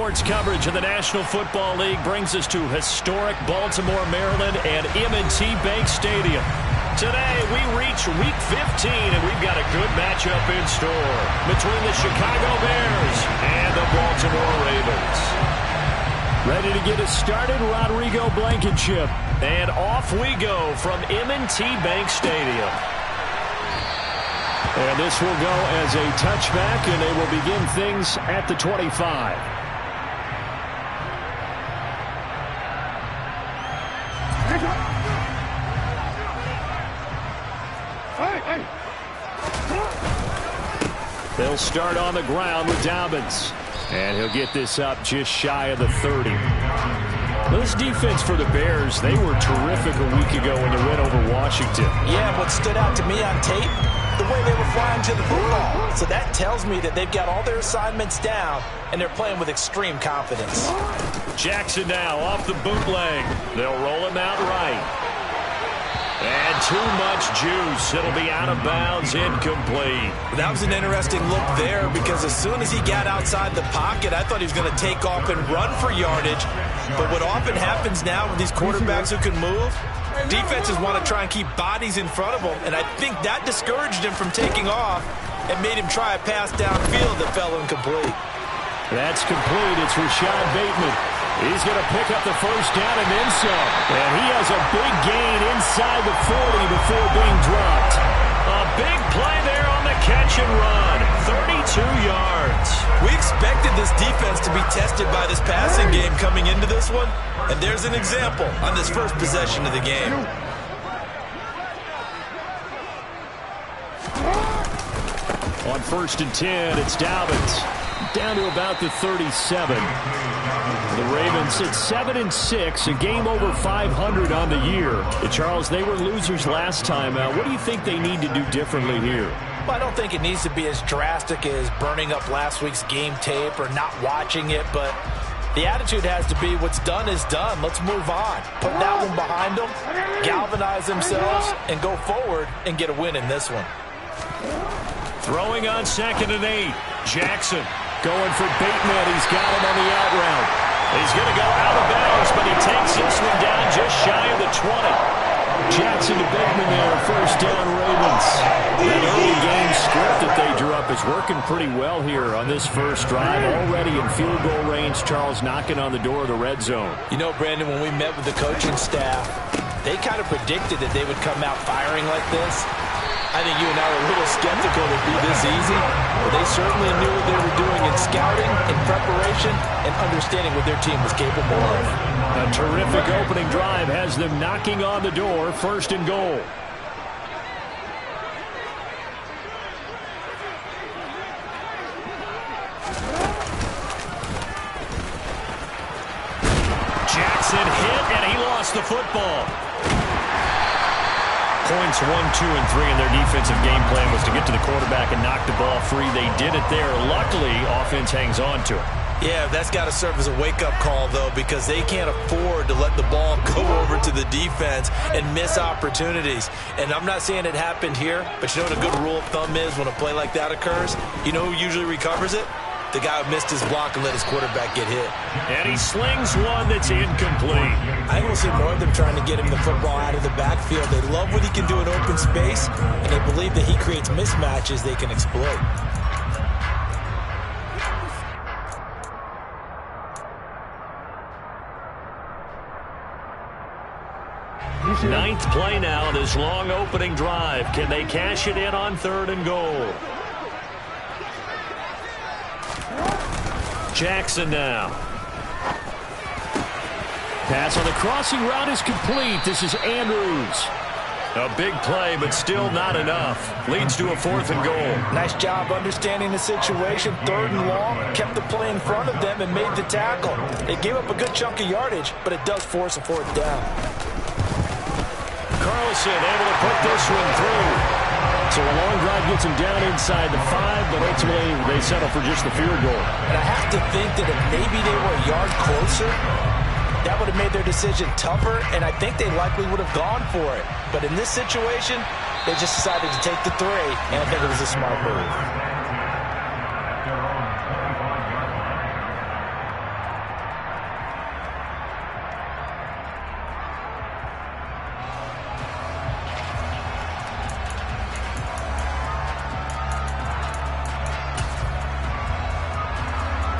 Sports coverage of the National Football League brings us to historic Baltimore, Maryland, and M&T Bank Stadium. Today, we reach Week 15, and we've got a good matchup in store between the Chicago Bears and the Baltimore Ravens. Ready to get us started, Rodrigo Blankenship. And off we go from M&T Bank Stadium. And this will go as a touchback, and they will begin things at the 25. They'll start on the ground with Dobbins. And he'll get this up just shy of the 30. This defense for the Bears, they were terrific a week ago in the win over Washington. Yeah, what stood out to me on tape, the way they were flying to the football. So that tells me that they've got all their assignments down, and they're playing with extreme confidence. Jackson now off the bootleg. They'll roll him out right. And too much juice. It'll be out of bounds, incomplete. That was an interesting look there because as soon as he got outside the pocket, I thought he was going to take off and run for yardage. But what often happens now with these quarterbacks who can move, defenses want to try and keep bodies in front of them, and I think that discouraged him from taking off and made him try a pass downfield that fell incomplete. That's complete. It's Rashad Bateman. He's going to pick up the first down and then some. And he has a big gain inside the 40 before being dropped. A big play there on the catch and run. 32 yards. We expected this defense to be tested by this passing game coming into this one. And there's an example on this first possession of the game. On 1st and 10, it's Dobbins. Down to about the 37. The Ravens at 7-6, a game over 500 on the year. Charles, they were losers last time. What do you think they need to do differently here? Well, I don't think it needs to be as drastic as burning up last week's game tape or not watching it, but the attitude has to be what's done is done. Let's move on. Put that one behind them, galvanize themselves, and go forward and get a win in this one. Throwing on 2nd and 8. Jackson going for Bateman. He's got him on the out route. He's going to go out of bounds, but he takes this one down just shy of the 20. Jackson to Bateman there, first down Ravens. That early game script that they drew up is working pretty well here on this first drive. Already in field goal range, Charles knocking on the door of the red zone. You know, Brandon, when we met with the coaching staff, they kind of predicted that they would come out firing like this. I think you and I were a little skeptical it would be this easy, but they certainly knew what they were doing in scouting, in preparation, and understanding what their team was capable of. A terrific opening drive has them knocking on the door, 1st and goal. Jackson hit, and he lost the football. Points 1, 2, and 3 in their defensive game plan was to get to the quarterback and knock the ball free. They did it there. Luckily, offense hangs on to it. Yeah, that's got to serve as a wake-up call, though, because they can't afford to let the ball go over to the defense and miss opportunities. And I'm not saying it happened here, but you know what a good rule of thumb is when a play like that occurs? You know who usually recovers it? The guy who missed his block and let his quarterback get hit. And he slings one that's incomplete. I will see more of them trying to get him the football out of the backfield. They love what he can do in open space, and they believe that he creates mismatches they can exploit. Ninth play now, this long opening drive. Can they cash it in on 3rd and goal? Jackson now. Pass on the crossing route is complete. This is Andrews. A big play, but still not enough. Leads to a 4th and goal. Nice job understanding the situation. 3rd and long. Kept the play in front of them and made the tackle. They gave up a good chunk of yardage, but it does force a 4th down. Carlson able to put this one through. So a long drive gets him down inside the 5, but ultimately they settle for just the field goal. And I have to think that if maybe they were a yard closer, that would have made their decision tougher, and I think they likely would have gone for it. But in this situation, they just decided to take the 3, and I think it was a smart move.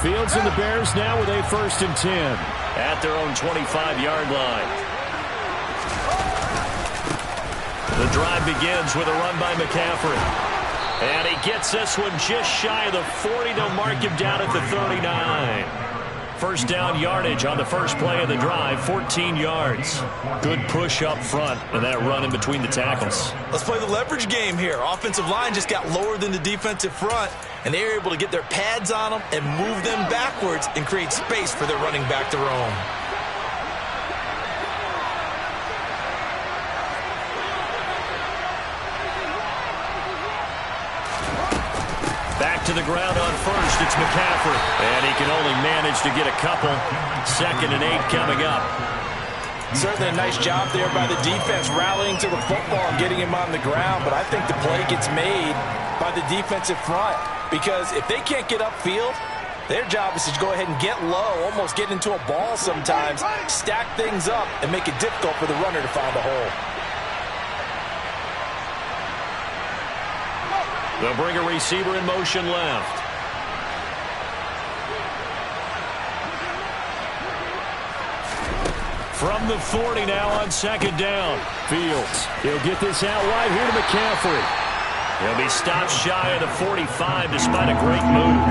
Fields and the Bears now with a 1st and 10 at their own 25-yard line. The drive begins with a run by McCaffrey. And he gets this one just shy of the 40. They'll mark him down at the 39. First down yardage on the first play of the drive, 14 yards. Good push up front and that run in between the tackles. Let's play the leverage game here. Offensive line just got lower than the defensive front, and they were able to get their pads on them and move them backwards and create space for their running back to roam. Back to the ground on first, it's McCaffrey. And he can only manage to get a couple. 2nd and 8 coming up. Certainly a nice job there by the defense rallying to the football and getting him on the ground, but I think the play gets made by the defensive front because if they can't get upfield, their job is to go ahead and get low, almost get into a ball sometimes, stack things up, and make it difficult for the runner to find a hole. They'll bring a receiver in motion left. From the 40 now on 2nd down. Fields. He'll get this out wide here to McCaffrey. He'll be stopped shy of the 45 despite a great move.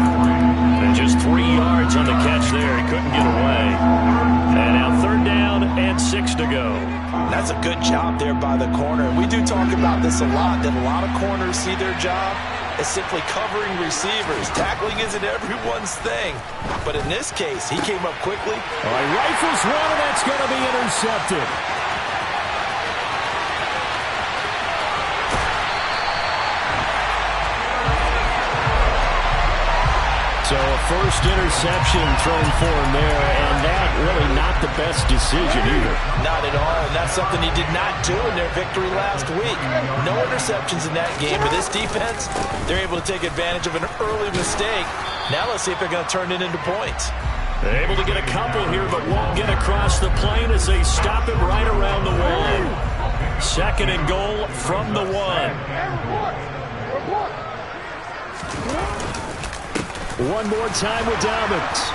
And just 3 yards on the catch there. He couldn't get away. And now 3rd down and 6 to go. That's a good job there by the corner. We do talk about this a lot, that a lot of corners see their job as simply covering receivers. Tackling isn't everyone's thing. But in this case, he came up quickly. All right, rifles one, and that's going to be intercepted. So a first interception thrown for him there, and that really not the best decision either. Not at all, and that's something he did not do in their victory last week. No interceptions in that game, but this defense, they're able to take advantage of an early mistake. Now let's see if they're going to turn it into points. They're able to get a couple here, but won't get across the plane as they stop him right around the 1. 2nd and goal from the 1. One more time with Dobbins.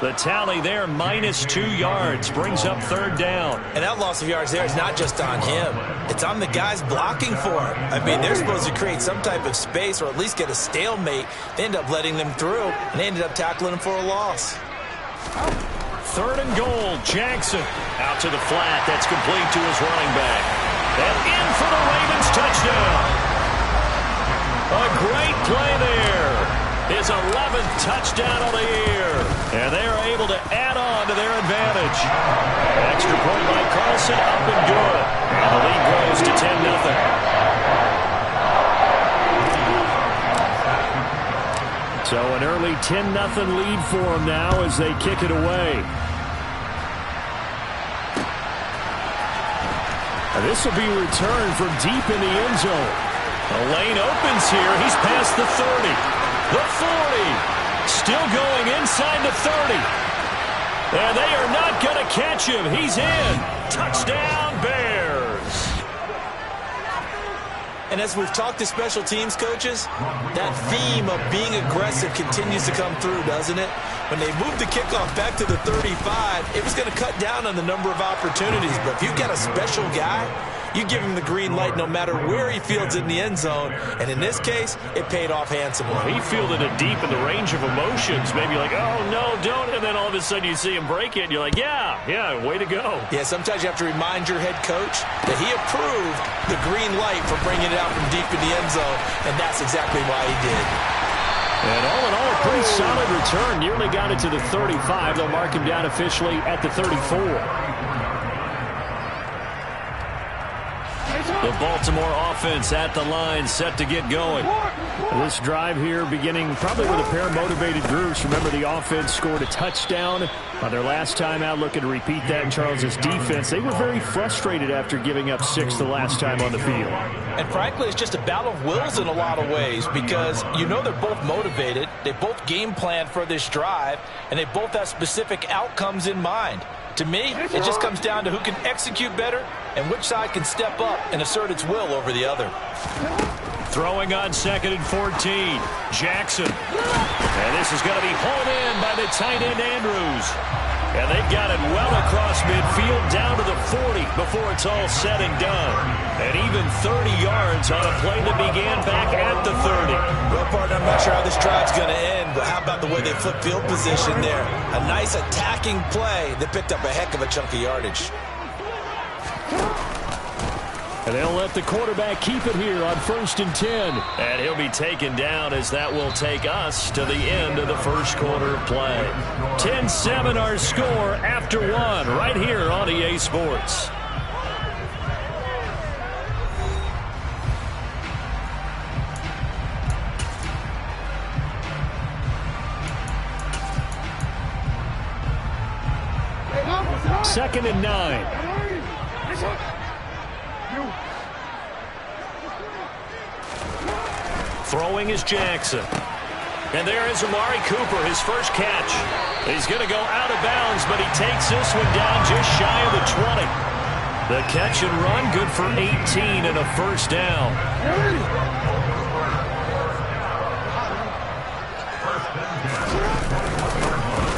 The tally there, -2 yards, brings up 3rd down. And that loss of yards there is not just on him. It's on the guys blocking for him. I mean, they're supposed to create some type of space or at least get a stalemate. They end up letting them through, and they ended up tackling him for a loss. 3rd and goal, Jackson. Out to the flat, that's complete to his running back. And in for the Ravens touchdown. A great play there. His 11th touchdown of the year. And they are able to add on to their advantage. Extra point by Carlson, up and good. And the lead grows to 10-0. So an early 10-0 lead for them now as they kick it away. And this will be returned from deep in the end zone. The lane opens here. He's past the 30. The 40. Still going inside the 30. And they are not going to catch him. He's in. Touchdown, Bears. And as we've talked to special teams coaches, that theme of being aggressive continues to come through, doesn't it? When they moved the kickoff back to the 35, it was going to cut down on the number of opportunities. But if you've got a special guy, you give him the green light no matter where he fields in the end zone. And in this case, it paid off handsomely. He fielded it deep in the range of emotions. Maybe like, oh, no, don't. And then all of a sudden you see him break it, and you're like, yeah, way to go. Yeah, sometimes you have to remind your head coach that he approved the green light for bringing it out from deep in the end zone, and that's exactly why he did. And all in all, a pretty solid return. Nearly got it to the 35. They'll mark him down officially at the 34. The Baltimore offense at the line, set to get going. This drive here beginning probably with a pair of motivated groups. Remember, the offense scored a touchdown on their last time out, looking to repeat that in Charles's defense. They were very frustrated after giving up 6 the last time on the field. And frankly, it's just a battle of wills in a lot of ways because you know they're both motivated. They both game planned for this drive, and they both have specific outcomes in mind. To me, it just comes down to who can execute better and which side can step up and assert its will over the other. Throwing on 2nd and 14. Jackson. And this is going to be hauled in by the tight end Andrews. And they've got it well across midfield down to the 40 before it's all said and done. And even 30 yards on a play that began back at the 30. Well, partner, I'm not sure how this drive's going to end, but how about the way they flip field position there? A nice attacking play that picked up a heck of a chunk of yardage. And they'll let the quarterback keep it here on 1st and 10. And he'll be taken down as that will take us to the end of the first quarter of play. 10-7 our score after one right here on EA Sports. Second and 9. Throwing is Jackson. And there is Amari Cooper, his first catch. He's going to go out of bounds, but he takes this one down just shy of the 20. The catch and run, good for 18 and a first down.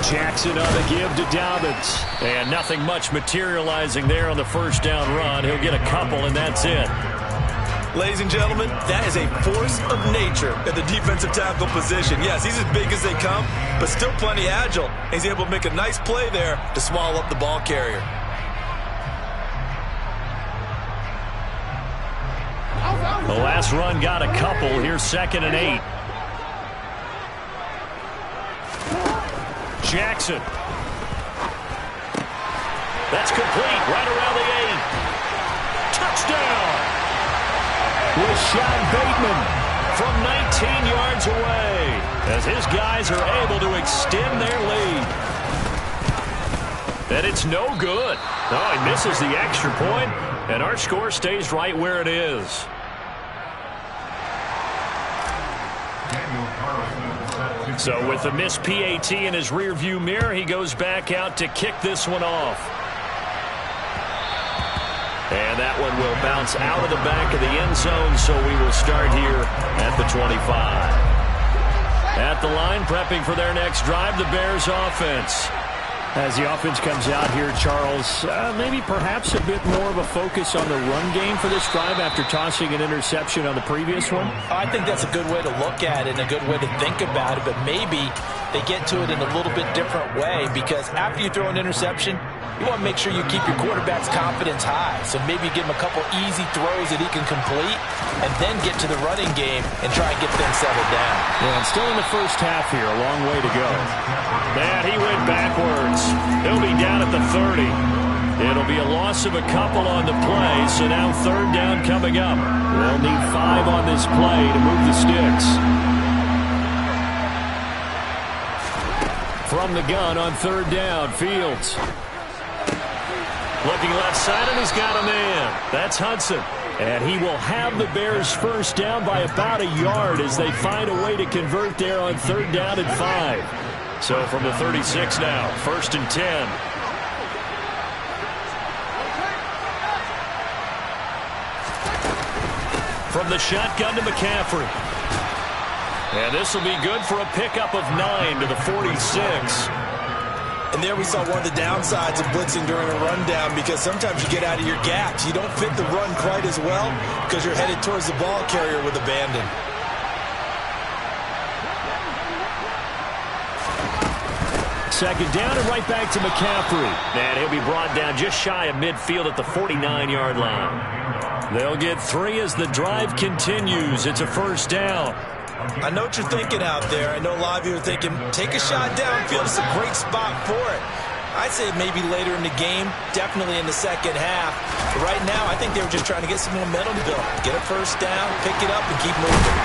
Jackson on the give to Dobbins. And nothing much materializing there on the first down run. He'll get a couple, and that's it. Ladies and gentlemen, that is a force of nature at the defensive tackle position. Yes, he's as big as they come, but still plenty agile. He's able to make a nice play there to swallow up the ball carrier. The last run got a couple. Here's 2nd and 8. Jackson. That's complete right around the 8. Touchdown. Rashad Bateman from 19 yards away as his guys are able to extend their lead. And it's no good. Oh, he misses the extra point, and our score stays right where it is. So with the missed PAT in his rearview mirror, he goes back out to kick this one off. And that one will bounce out of the back of the end zone, so we will start here at the 25. At the line, prepping for their next drive, the Bears offense. As the offense comes out here, Charles, maybe perhaps a bit more of a focus on the run game for this drive after tossing an interception on the previous one? I think that's a good way to look at it and a good way to think about it, but maybe they get to it in a little bit different way, because after you throw an interception, you want to make sure you keep your quarterback's confidence high. So maybe give him a couple easy throws that he can complete and then get to the running game and try and get things settled down. Yeah, and still in the first half here, a long way to go. Man, he went backwards. He'll be down at the 30. It'll be a loss of a couple on the play, so now 3rd down coming up. We'll need 5 on this play to move the sticks. From the gun on 3rd down, Fields. Looking left side, and he's got a man. That's Hudson. And he will have the Bears first down by about a yard as they find a way to convert there on 3rd down and 5. So from the 36 now, 1st and 10. From the shotgun to McCaffrey. And this will be good for a pickup of 9 to the 46. And there we saw one of the downsides of blitzing during a rundown, because sometimes you get out of your gaps. You don't fit the run quite as well because you're headed towards the ball carrier with abandon. Second down and right back to McCaffrey. And he'll be brought down just shy of midfield at the 49-yard line. They'll get 3 as the drive continues. It's a first down. I know what you're thinking out there. I know a lot of you are thinking, take a shot downfield. It's a great spot for it. I'd say maybe later in the game, definitely in the second half. But right now, I think they were just trying to get some momentum built. Get a first down, pick it up, and keep moving.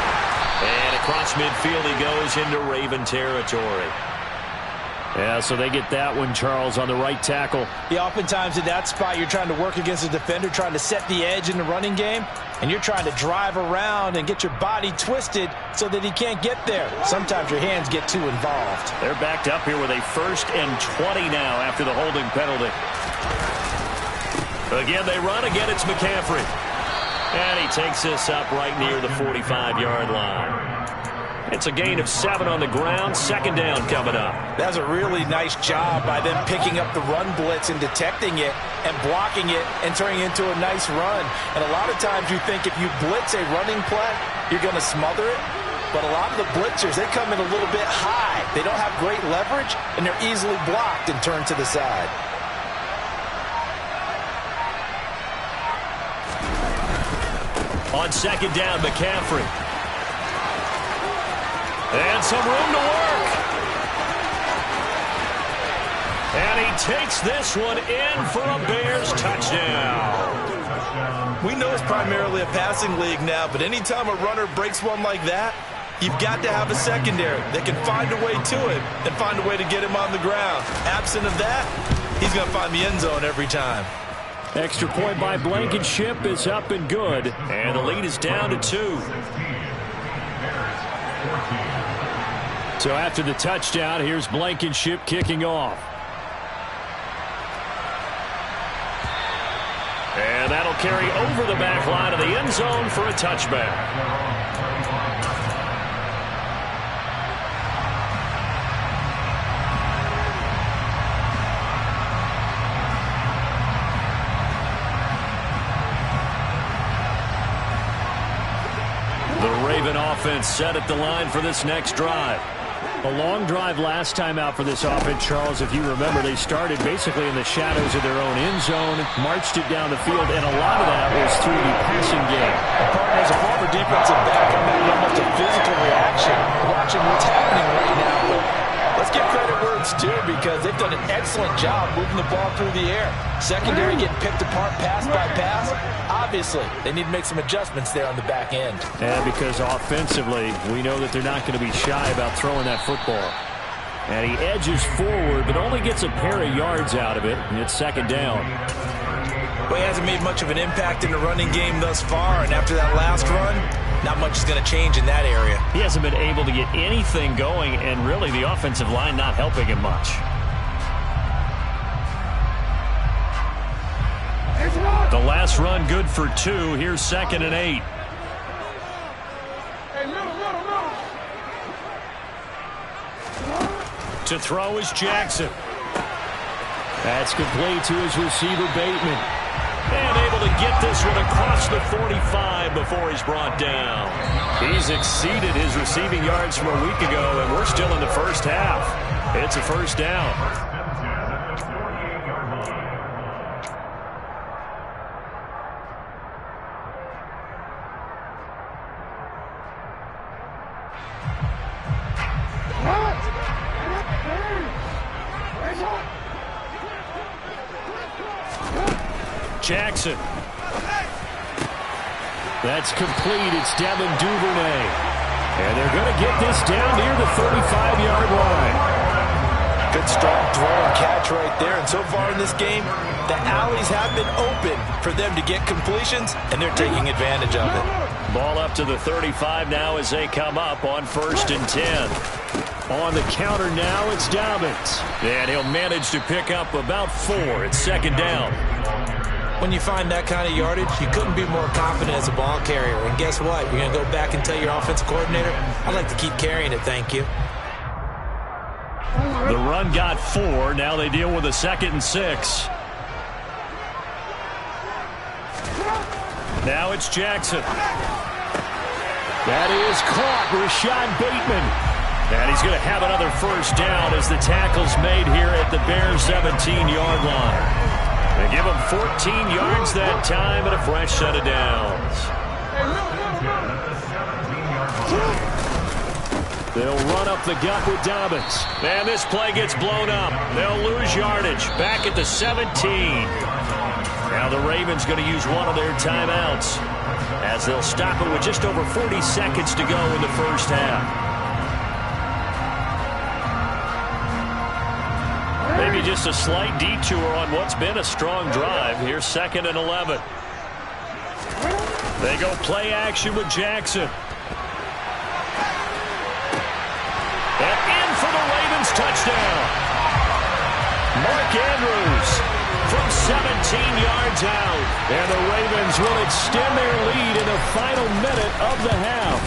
And across midfield he goes into Raven territory. Yeah, so they get that one, Charles, on the right tackle. Yeah, oftentimes in that spot, you're trying to work against a defender, trying to set the edge in the running game, and you're trying to drive around and get your body twisted so that he can't get there. Sometimes your hands get too involved. They're backed up here with a 1st and 20 now after the holding penalty. Again, they run. Again, it's McCaffrey. And he takes this up right near the 45-yard line. It's a gain of 7 on the ground. Second down coming up. That's a really nice job by them picking up the run blitz and detecting it and blocking it and turning it into a nice run. And a lot of times you think if you blitz a running play, you're going to smother it. But a lot of the blitzers, they come in a little bit high. They don't have great leverage, and they're easily blocked and turned to the side. On second down, McCaffrey. And some room to work. And he takes this one in for a Bears touchdown. We know it's primarily a passing league now, but anytime a runner breaks one like that, you've got to have a secondary that can find a way to him and find a way to get him on the ground. Absent of that, he's going to find the end zone every time. Extra point by Blankenship is up and good. And the lead is down to 2. So after the touchdown, here's Blankenship kicking off. And that'll carry over the back line of the end zone for a touchback. Offense set at the line for this next drive. A long drive last time out for this offense, Charles. If you remember, they started basically in the shadows of their own end zone, marched it down the field, and a lot of that was through the passing game. As a former defensive back, I'm having almost a physical reaction watching what's happening right now. But let's give credit where it's due because they've done an excellent job moving the ball through the air. Secondary getting picked apart pass by pass. Obviously, they need to make some adjustments there on the back end. And because offensively, we know that they're not going to be shy about throwing that football. And he edges forward, but only gets a pair of yards out of it, and it's second down. Well, he hasn't made much of an impact in the running game thus far, and after that last run, not much is going to change in that area. He hasn't been able to get anything going, and really the offensive line not helping him much. The last run good for 2. Here's second and 8. To throw is Jackson. That's complete to his receiver, Bateman. And able to get this one across the 45 before he's brought down. He's exceeded his receiving yards from a week ago, and we're still in the first half. It's a first down. Jackson. That's complete. It's Devin Duvernay. And they're going to get this down near the 35-yard line. Good strong throw and catch right there. And so far in this game, the alleys have been open for them to get completions, and they're taking advantage of it. Ball up to the 35 now as they come up on 1st and 10. On the counter now, it's Dobbins. And he'll manage to pick up about 4. It's second down. When you find that kind of yardage, you couldn't be more confident as a ball carrier. And guess what? You're going to go back and tell your offensive coordinator, I'd like to keep carrying it, thank you. The run got 4. Now they deal with a 2nd and 6. Now it's Jackson. That is caught. Rashad Bateman. And he's going to have another first down as the tackle's made here at the Bears' 17-yard line. They give him 14 yards that time and a fresh set of downs. They'll run up the gut with Dobbins. And this play gets blown up. They'll lose yardage back at the 17. Now the Ravens going to use one of their timeouts as they'll stop it with just over 40 seconds to go in the first half. Maybe just a slight detour on what's been a strong drive. Here's 2nd and 11. They go play action with Jackson. And in for the Ravens touchdown. Mark Andrews from 17 yards out. And the Ravens will extend their lead in the final minute of the half.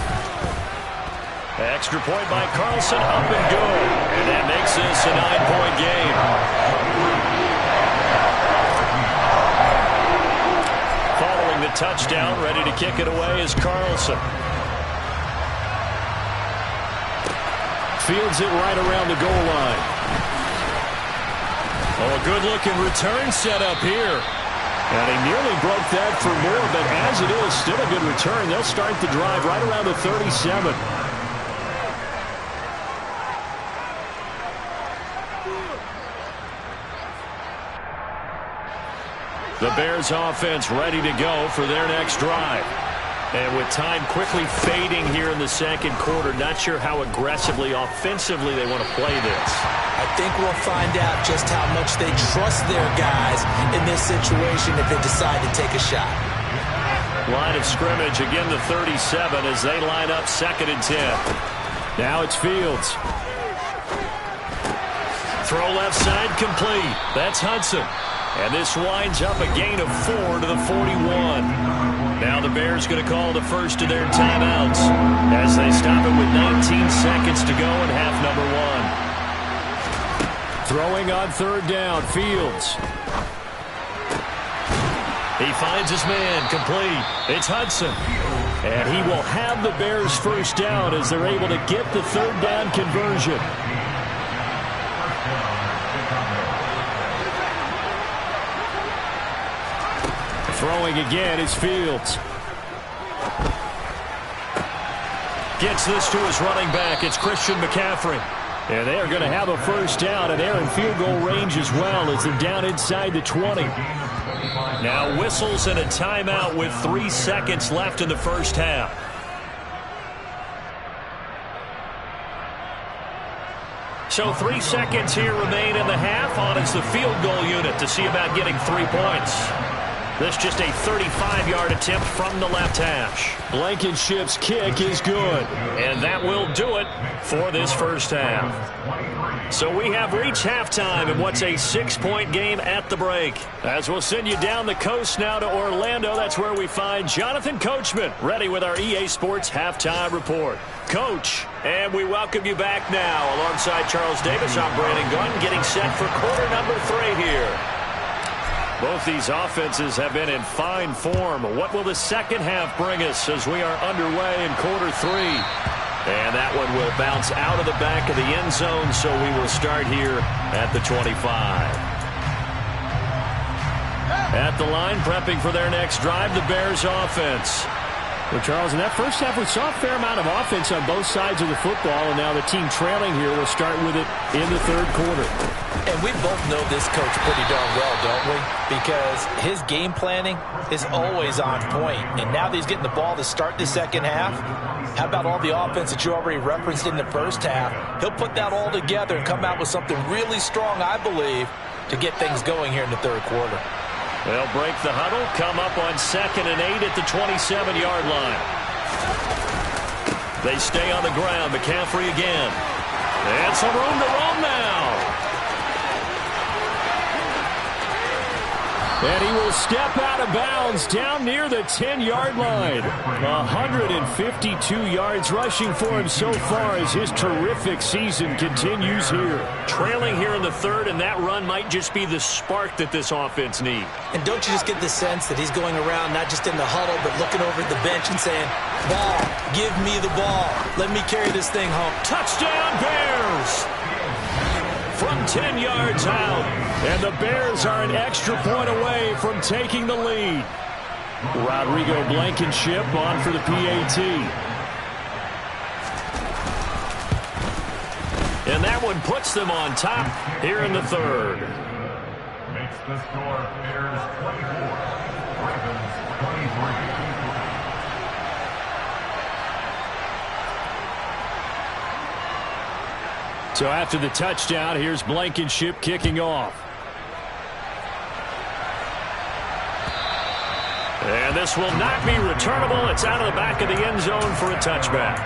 Extra point by Carlson, up and good. And that makes this a 9-point game. Following the touchdown, ready to kick it away is Carlson. Fields it right around the goal line. Oh, a good-looking return set up here. And he nearly broke that for more, but as it is, still a good return. They'll start the drive right around the 37. The Bears offense ready to go for their next drive. And with time quickly fading here in the second quarter, not sure how aggressively, offensively they want to play this. I think we'll find out just how much they trust their guys in this situation if they decide to take a shot. Line of scrimmage, again the 37 as they line up 2nd and 10. Now it's Fields. Throw left side complete. That's Hudson. And this winds up a gain of 4 to the 41. Now the Bears going to call the first of their timeouts as they stop it with 19 seconds to go in half number 1. Throwing on 3rd down, Fields. He finds his man, complete. It's Hudson. And he will have the Bears first down as they're able to get the 3rd down conversion. Throwing again is Fields. Gets this to his running back. It's Christian McCaffrey. And they are going to have a first down, and they're in field goal range as well as they're down inside the 20. Now whistles and a timeout with 3 seconds left in the first half. So 3 seconds here remain in the half. On is the field goal unit to see about getting 3 points. This just a 35-yard attempt from the left hash. Blankenship's kick is good. And that will do it for this first half. So we have reached halftime in what's a 6-point game at the break. As we'll send you down the coast now to Orlando, that's where we find Jonathan Coachman, ready with our EA Sports Halftime Report. Coach, and we welcome you back now. Alongside Charles Davis, I'm Brandon Gunn, getting set for quarter number 3 here. Both these offenses have been in fine form. What will the second half bring us as we are underway in quarter 3? And that one will bounce out of the back of the end zone, so we will start here at the 25. At the line, prepping for their next drive, the Bears offense. Well, Charles, in that first half, we saw a fair amount of offense on both sides of the football, and now the team trailing here will start with it in the 3rd quarter. And we both know this coach pretty darn well, don't we? Because his game planning is always on point. And now that he's getting the ball to start the second half, how about all the offense that you already referenced in the first half? He'll put that all together and come out with something really strong, I believe, to get things going here in the 3rd quarter. They'll break the huddle, come up on 2nd and 8 at the 27-yard line. They stay on the ground. McCaffrey again. And some room to roam now. And he will step out of bounds down near the 10-yard line. 152 yards rushing for him so far as his terrific season continues here. Trailing here in the 3rd, and that run might just be the spark that this offense needs. And don't you just get the sense that he's going around not just in the huddle, but looking over at the bench and saying, ball, give me the ball. Let me carry this thing home. Touchdown, Bears! From 10 yards out, and the Bears are an extra point away from taking the lead. Rodrigo Blankenship on for the PAT. And that one puts them on top here in the 3rd. Makes the score Bears 24, Ravens 23. So after the touchdown, here's Blankenship kicking off. And this will not be returnable. It's out of the back of the end zone for a touchback.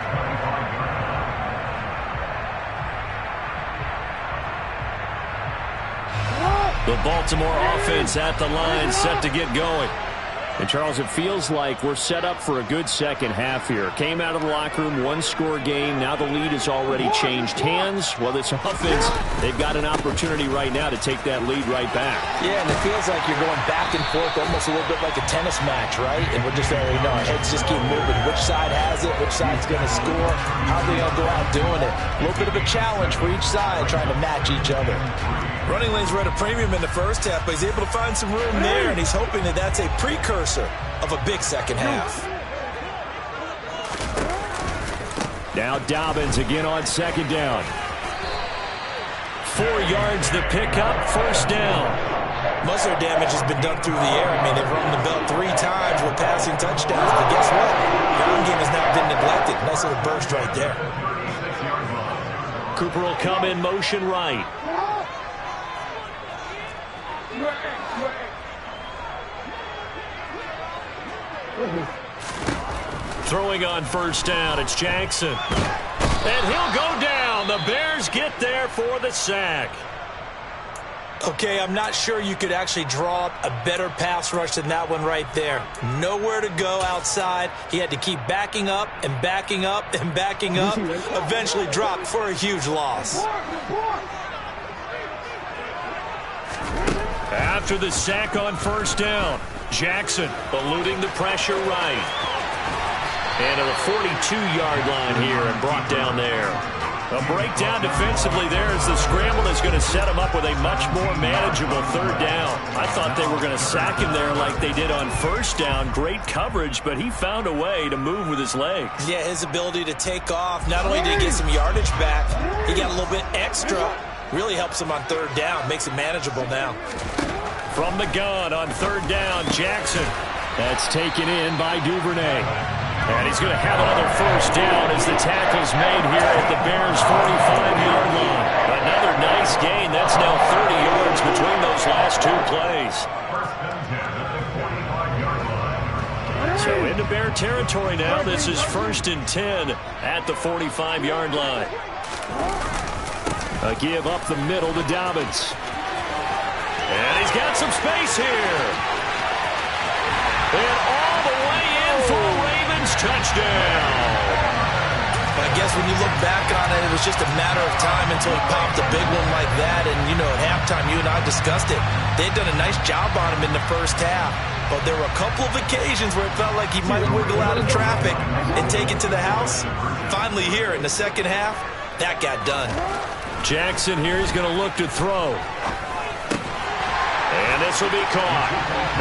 The Baltimore offense at the line, set to get going. And, Charles, it feels like we're set up for a good second half here. Came out of the locker room, one-score game. Now the lead has already changed hands. Well, this offense, they've got an opportunity right now to take that lead right back. Yeah, and it feels like you're going back and forth almost a little bit like a tennis match, right? And we're just already know our heads just keep moving. Which side has it? Which side's going to score? How are they going to go out doing it? A little bit of a challenge for each side trying to match each other. Running lanes were at a premium in the first half, but he's able to find some room there, and he's hoping that that's a precursor of a big second half. Now Dobbins again on second down. 4 yards the pickup, first down. Most of their damage has been done through the air. I mean, they've run the belt 3 times with passing touchdowns, but guess what? The ground game has now been neglected. Nice little burst right there. Cooper will come in motion right. Throwing on first down, it's Jackson. And he'll go down. The Bears get there for the sack. Okay, I'm not sure you could actually draw up a better pass rush than that one right there. Nowhere to go outside. He had to keep backing up and backing up and backing up. Eventually dropped for a huge loss. After the sack on first down, Jackson eluding the pressure right. And at the 42-yard line here and brought down there. A breakdown defensively there as the scramble is going to set him up with a much more manageable third down. I thought they were going to sack him there like they did on first down. Great coverage, but he found a way to move with his legs. Yeah, his ability to take off. Not only did he get some yardage back, he got a little bit extra. Really helps him on third down. Makes it manageable now. From the gun on third down, Jackson. That's taken in by Duvernay. And he's going to have another first down as the tackle's made here at the Bears' 45-yard line. Another nice gain. That's now 30 yards between those last 2 plays. So into Bear territory now. This is 1st and 10 at the 45-yard line. A give up the middle to Dobbins. And he's got some space here. And all the way in for a Ravens touchdown. But I guess when you look back on it, it was just a matter of time until he popped a big one like that. And, you know, at halftime, you and I discussed it. They'd done a nice job on him in the first half. But there were a couple of occasions where it felt like he might wiggle out of traffic and take it to the house. Finally here in the second half, that got done. Jackson here, he's going to look to throw. And this will be caught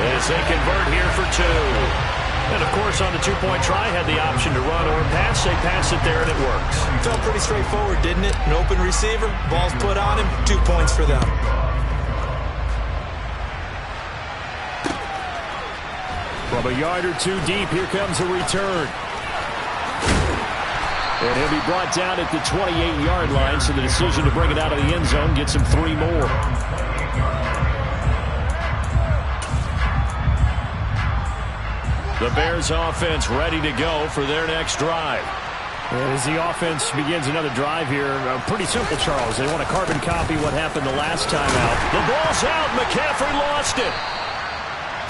as they convert here for 2. And, of course, on the 2-point try, had the option to run or pass. They pass it there, and it works. Felt pretty straightforward, didn't it? An open receiver, ball's put on him, 2 points for them. From a yard or 2 deep, here comes a return. And he'll be brought down at the 28-yard line, so the decision to bring it out of the end zone gets him 3 more. The Bears offense ready to go for their next drive. As the offense begins another drive here, pretty simple, Charles. They want to carbon copy what happened the last time out. The ball's out. McCaffrey lost it.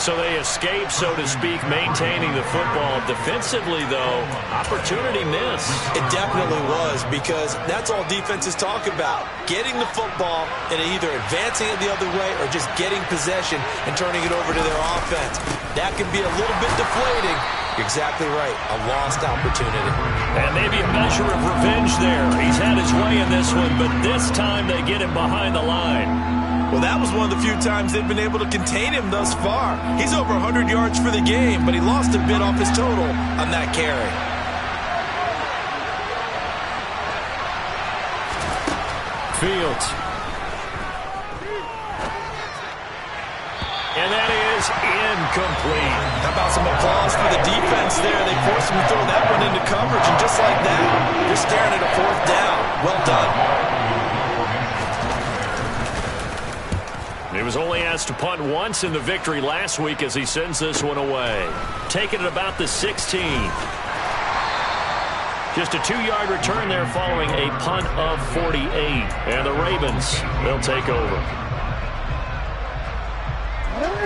So they escape, so to speak, maintaining the football. Defensively, though, opportunity missed. It definitely was, because that's all defenses talk about. Getting the football and either advancing it the other way or just getting possession and turning it over to their offense. That can be a little bit deflating. You're exactly right. A lost opportunity. And maybe a measure of revenge there. He's had his way in this one, but this time they get him behind the line. Well, that was one of the few times they've been able to contain him thus far. He's over 100 yards for the game, but he lost a bit off his total on that carry. Fields. And that is incomplete. How about some applause for the defense there? They forced him to throw that one into coverage, and just like that, you're staring at a 4th down. Well done. He was only asked to punt once in the victory last week as he sends this one away. Taking it about the 16. Just a 2-yard return there following a punt of 48. And the Ravens, they'll take over.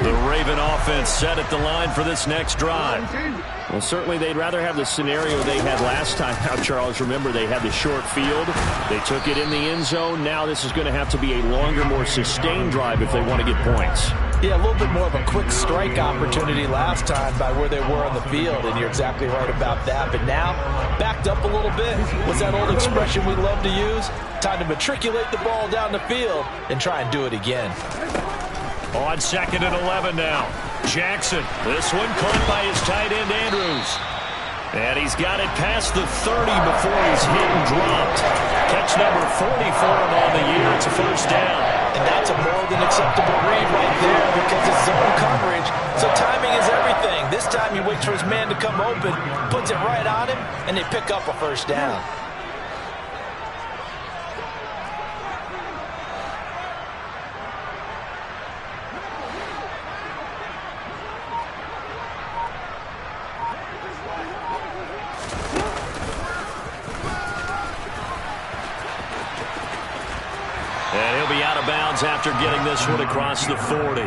The Raven offense set at the line for this next drive. Well, certainly they'd rather have the scenario they had last time out, Charles. Remember, they had the short field. They took it in the end zone. Now this is going to have to be a longer, more sustained drive if they want to get points. Yeah, a little bit more of a quick strike opportunity last time by where they were on the field, and you're exactly right about that. But now, backed up a little bit. What's that old expression we love to use? Time to matriculate the ball down the field and try and do it again. On 2nd and 11 now. Jackson. This one caught by his tight end, Andrews. And he's got it past the 30 before he's hit and dropped. Catch number 44 on the year. It's a first down. And that's a more than acceptable read right there because it's zone coverage. So timing is everything. This time he waits for his man to come open, puts it right on him, and they pick up a first down. And he'll be out of bounds after getting this one across the 40.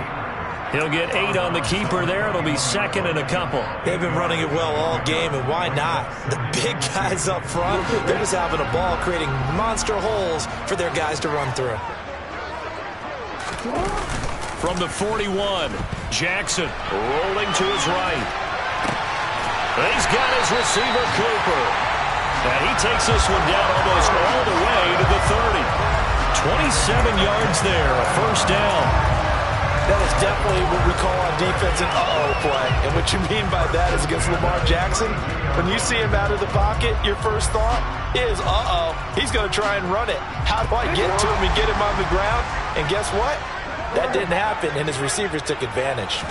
He'll get 8 on the keeper there. It'll be 2nd and a couple. They've been running it well all game, and why not? The big guys up front, they're just having a ball, creating monster holes for their guys to run through. From the 41, Jackson rolling to his right. He's got his receiver, Cooper. And he takes this one down almost all the way to the 30. 27 yards there, a first down. That is definitely what we call on defense an uh-oh play. And what you mean by that is against Lamar Jackson, when you see him out of the pocket, your first thought is, uh-oh, he's going to try and run it. How do I get to him and get him on the ground? And guess what? That didn't happen, and his receivers took advantage.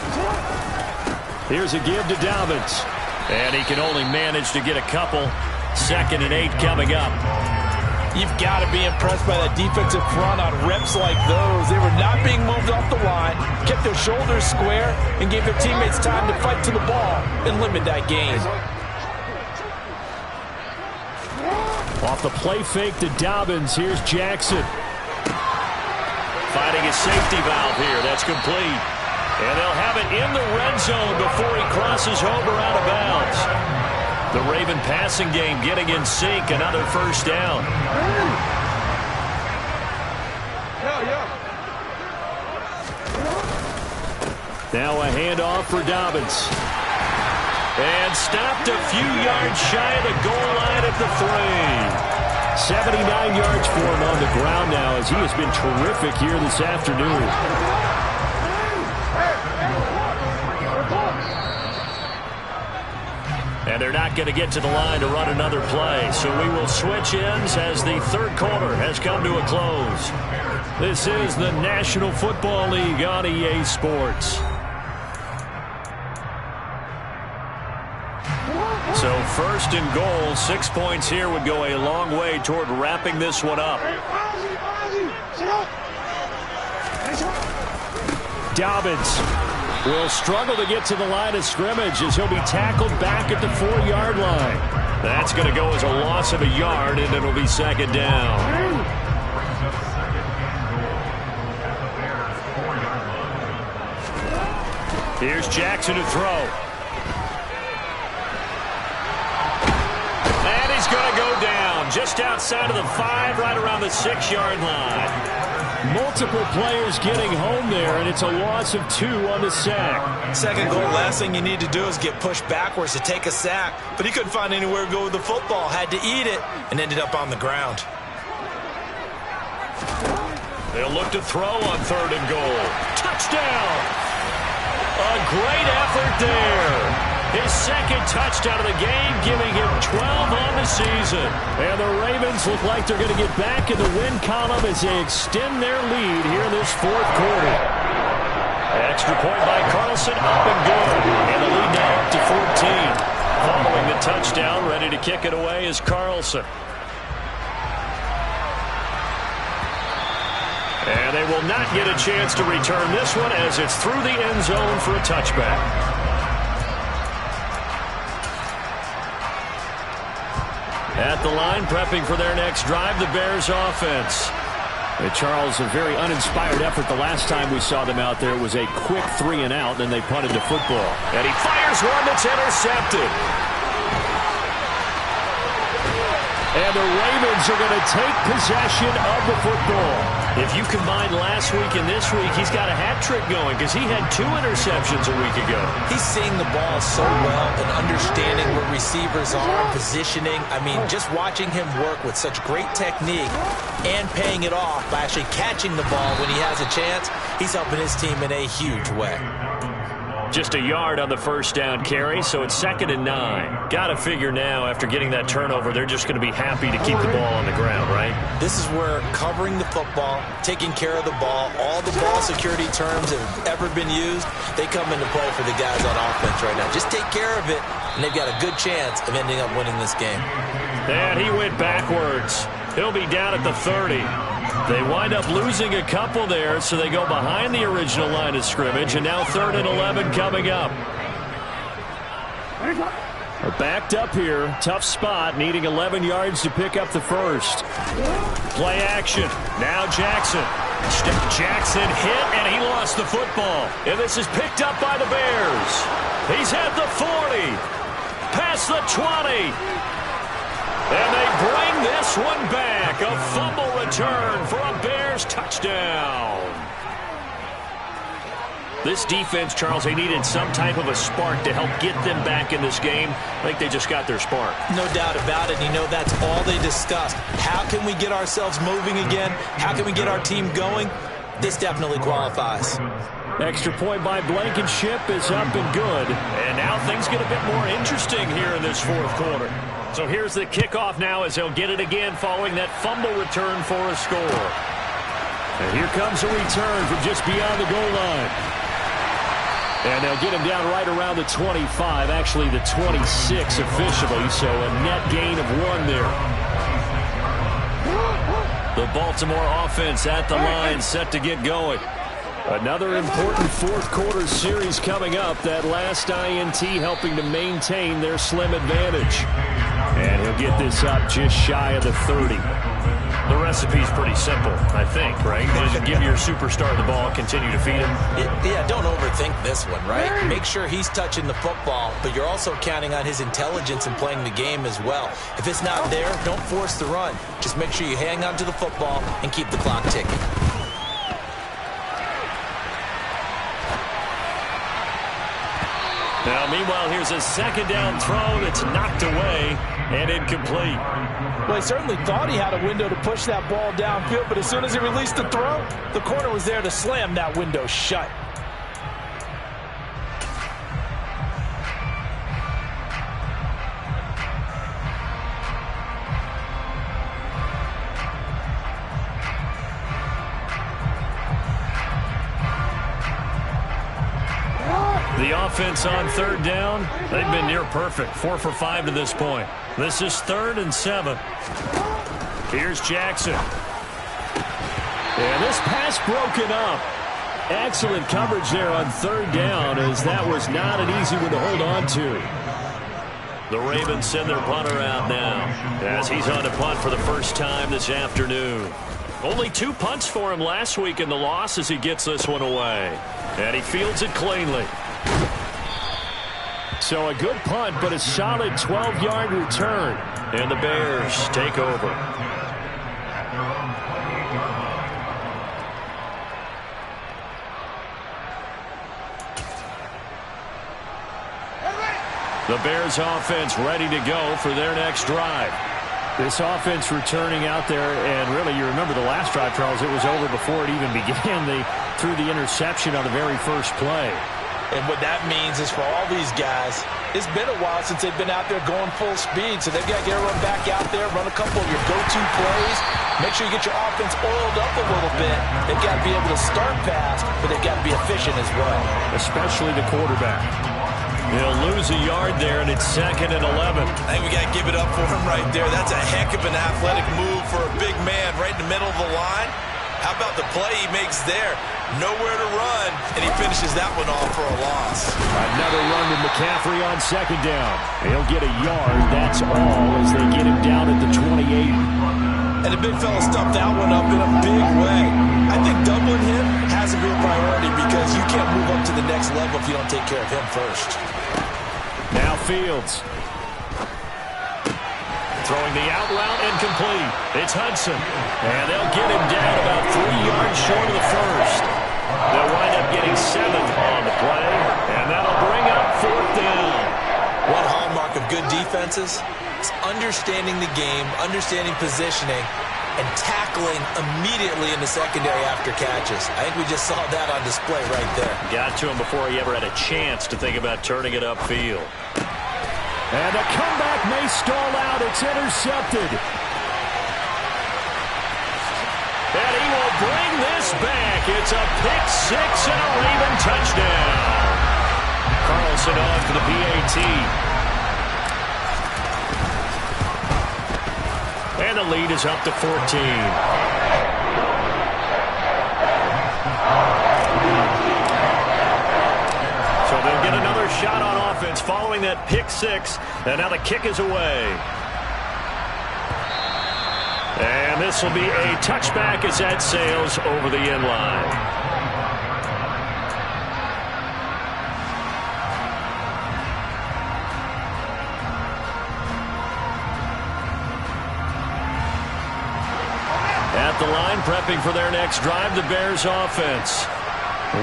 Here's a give to Dobbins. And he can only manage to get a couple. 2nd and 8 coming up. You've got to be impressed by that defensive front on reps like those. They were not being moved off the line, kept their shoulders square, and gave their teammates time to fight to the ball and limit that gain. Off the play fake to Dobbins, here's Jackson. Finding his safety valve here. That's complete. And they'll have it in the red zone before he crosses over out of bounds. The Raven passing game getting in sync. Another first down. Now a handoff for Dobbins. And stopped a few yards shy of the goal line at the 3. 79 yards for him on the ground now as he has been terrific here this afternoon. And they're not going to get to the line to run another play. So we will switch ends as the third quarter has come to a close. This is the National Football League on EA Sports. So 1st and goal, 6 points here would go a long way toward wrapping this one up. Dobbins will struggle to get to the line of scrimmage as he'll be tackled back at the 4-yard line. That's going to go as a loss of a yard, and it'll be 2nd down. Here's Jackson to throw. And he's going to go down just outside of the 5, right around the 6-yard line. Multiple players getting home there, and it's a loss of 2 on the sack. Second goal, last thing you need to do is get pushed backwards to take a sack. But he couldn't find anywhere to go with the football, had to eat it, and ended up on the ground. They'll look to throw on 3rd and goal. Touchdown! A great effort there. His 2nd touchdown of the game, giving him 12 on the season. And the Ravens look like they're going to get back in the win column as they extend their lead here in this 4th quarter. Extra point by Carlson, up and good. And the lead now up to 14. Following the touchdown, ready to kick it away is Carlson. And they will not get a chance to return this one as it's through the end zone for a touchback. At the line, prepping for their next drive, the Bears offense. Charles, a very uninspired effort the last time we saw them out there. It was a quick 3-and-out, then they punted the football. And he fires one that's intercepted. And the Ravens are going to take possession of the football. If you combine last week and this week, he's got a hat trick going because he had 2 interceptions a week ago. He's seeing the ball so well and understanding where receivers are, positioning. I mean, just watching him work with such great technique and paying it off by actually catching the ball when he has a chance, he's helping his team in a huge way. Just a yard on the first down carry, so it's 2nd and 9. Got to figure now, after getting that turnover, they're just going to be happy to keep the ball on the ground, right? This is where covering the football, taking care of the ball, all the ball security terms that have ever been used, they come into play for the guys on offense right now. Just take care of it, and they've got a good chance of ending up winning this game. And he went backwards. He'll be down at the 30. They wind up losing a couple there, so they go behind the original line of scrimmage, and now 3rd and 11 coming up. Backed up here, tough spot, needing 11 yards to pick up the first. Play action. Now Jackson. Jackson hit, and he lost the football. And this is picked up by the Bears. He's at the 40. Past the 20. And they bring this one back. A fumble return for a Bears touchdown. This defense, Charles, they needed some type of a spark to help get them back in this game. I think they just got their spark. No doubt about it. You know, that's all they discussed. How can we get ourselves moving again? How can we get our team going? This definitely qualifies. Extra point by Blankenship is up and good. And now things get a bit more interesting here in this 4th quarter. So here's the kickoff now as they'll get it again following that fumble return for a score. And here comes a return from just beyond the goal line. And they'll get him down right around the 25, actually the 26 officially, so a net gain of 1 there. The Baltimore offense at the line, set to get going. Another important 4th quarter series coming up. That last INT helping to maintain their slim advantage. And he'll get this up just shy of the 30. The recipe's pretty simple, I think, right? Just give your superstar the ball, continue to feed him. Yeah, don't overthink this one, right? Make sure he's touching the football, but you're also counting on his intelligence in playing the game as well. If it's not there, don't force the run. Just make sure you hang on to the football and keep the clock ticking. Now, meanwhile, here's a 2nd down throw that's knocked away and incomplete. Well, he certainly thought he had a window to push that ball downfield, but as soon as he released the throw, the corner was there to slam that window shut. The offense on 3rd down, they've been near perfect. 4 for 5 to this point. This is 3rd and 7. Here's Jackson. And this pass broken up. Excellent coverage there on 3rd down, as that was not an easy one to hold on to. The Ravens send their punter out now as he's on to punt for the first time this afternoon. Only 2 punts for him last week in the loss as he gets this one away. And he fields it cleanly. So a good punt, but a solid 12-yard return. And the Bears take over. The Bears offense ready to go for their next drive. This offense returning out there, and really, you remember the last drive, Charles, it was over before it even began. They threw the interception on the very first play. And what that means is for all these guys, it's been a while since they've been out there going full speed, so they've got to get everyone back out there, run a couple of your go-to plays, make sure you get your offense oiled up a little bit. They've got to be able to start fast, but they've got to be efficient as well. Especially the quarterback. They'll lose a yard there, and it's 2nd and 11. I think we got to give it up for him right there. That's a heck of an athletic move for a big man right in the middle of the line. How about the play he makes there? Nowhere to run, and he finishes that one off for a loss. Another run with McCaffrey on 2nd down. He'll get a yard, that's all, as they get him down at the 28. And the big fella stuffed that one up in a big way. I think doubling him has to be a priority because you can't move up to the next level if you don't take care of him first. Now Fields. Throwing the out route incomplete. It's Hudson. And they'll get him down about 3 yards short of the first. They'll wind up getting 7 on the play. And that'll bring up 4th down. One hallmark of good defenses is understanding the game, understanding positioning, and tackling immediately in the secondary after catches. I think we just saw that on display right there. Got to him before he ever had a chance to think about turning it upfield. And the comeback may stall out. It's intercepted. And he will bring this back. It's a pick 6 and a Raven touchdown. Carlson on for the PAT. And the lead is up to 14. So they'll get another shot on offense following that pick 6. And now the kick is away. And this will be a touchback as that sails over the end line. At the line, prepping for their next drive, the Bears offense.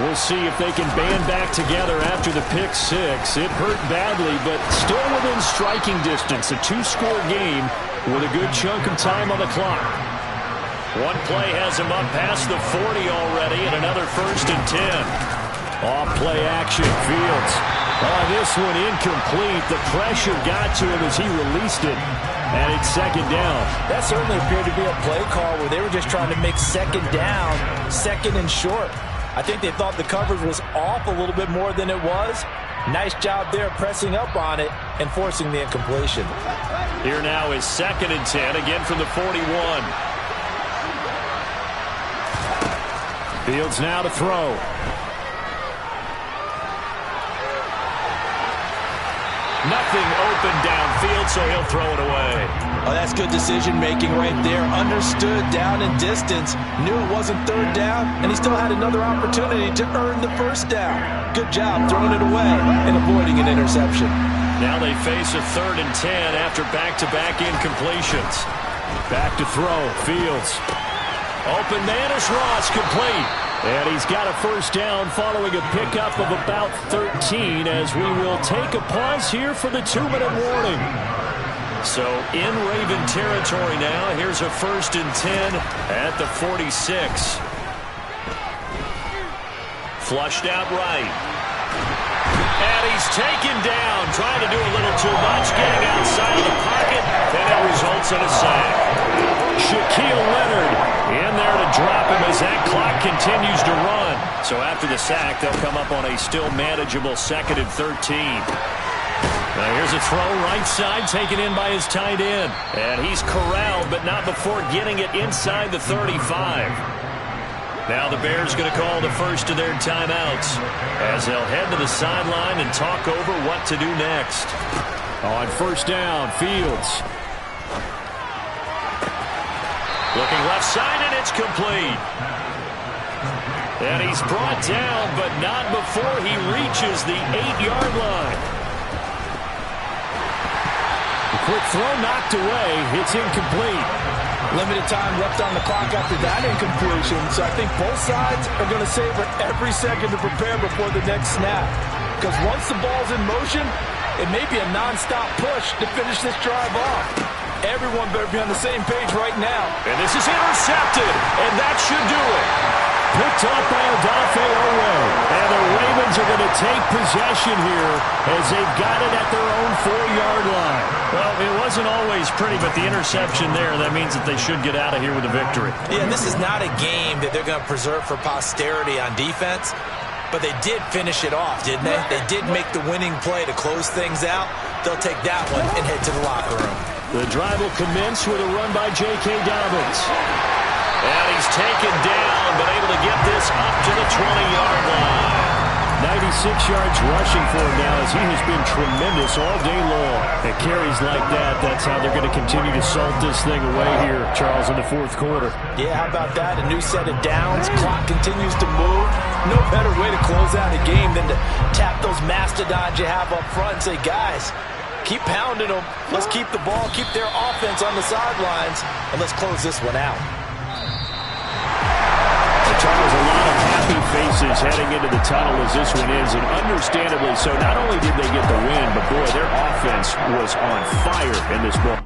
We'll see if they can band back together after the pick 6. It hurt badly, but still within striking distance. A 2-score game with a good chunk of time on the clock. One play has him up past the 40 already, and another 1st and 10. Off play action, Fields. Oh, this one incomplete. The pressure got to him as he released it. And it's 2nd down. That certainly appeared to be a play call where they were just trying to make 2nd down, 2nd and short. I think they thought the coverage was off a little bit more than it was. Nice job there pressing up on it and forcing the incompletion. Here now is 2nd and 10, again from the 41. Fields now to throw. Nothing open downfield, so he'll throw it away. Oh, that's good decision-making right there. Understood down in distance, knew it wasn't 3rd down, and he still had another opportunity to earn the 1st down. Good job throwing it away and avoiding an interception. Now they face a 3rd and 10 after back-to-back incompletions. Back to throw, Fields. Open man is Ross, complete. And he's got a 1st down following a pickup of about 13 as we will take a pause here for the 2-minute warning. So in Raven territory now. Here's a 1st and 10 at the 46. Flushed out right. And he's taken down, trying to do a little too much, getting outside of the pocket, and it results in a sack. Shaquille Leonard in there to drop him as that clock continues to run. So after the sack, they'll come up on a still manageable 2nd and 13. Now here's a throw right side taken in by his tight end. And he's corralled, but not before getting it inside the 35. Now the Bears going to call the first of their timeouts as they'll head to the sideline and talk over what to do next. On 1st down, Fields. Looking left side, and it's complete. And he's brought down, but not before he reaches the 8-yard line. The quick throw knocked away. It's incomplete. Limited time left on the clock after that incompletion, so I think both sides are going to savor every second to prepare before the next snap. Because once the ball's in motion, it may be a non-stop push to finish this drive off. Everyone better be on the same page right now. And this is intercepted, and that should do it. Picked up by Odafe Owe. And the Ravens are going to take possession here as they've got it at their own 4-yard line. Well, it wasn't always pretty, but the interception there, that means that they should get out of here with a victory. Yeah, this is not a game that they're going to preserve for posterity on defense, but they did finish it off, didn't they? They did make the winning play to close things out. They'll take that one and head to the locker room. The drive will commence with a run by J.K. Dobbins. And he's taken down, but able to get this up to the 20-yard line. 96 6 yards rushing for him now, as he has been tremendous all day long. At carries like that, that's how they're going to continue to salt this thing away here, Charles, in the fourth quarter. Yeah, how about that? A new set of downs. Clock continues to move. No better way to close out a game than to tap those mastodons you have up front and say, guys, keep pounding them. Let's keep the ball, keep their offense on the sidelines, and let's close this one out. Charles, a lot of happy faces heading into the tunnel as this one ends, and understandably so. Not only did they get the win, but boy, their offense was on fire in this ball.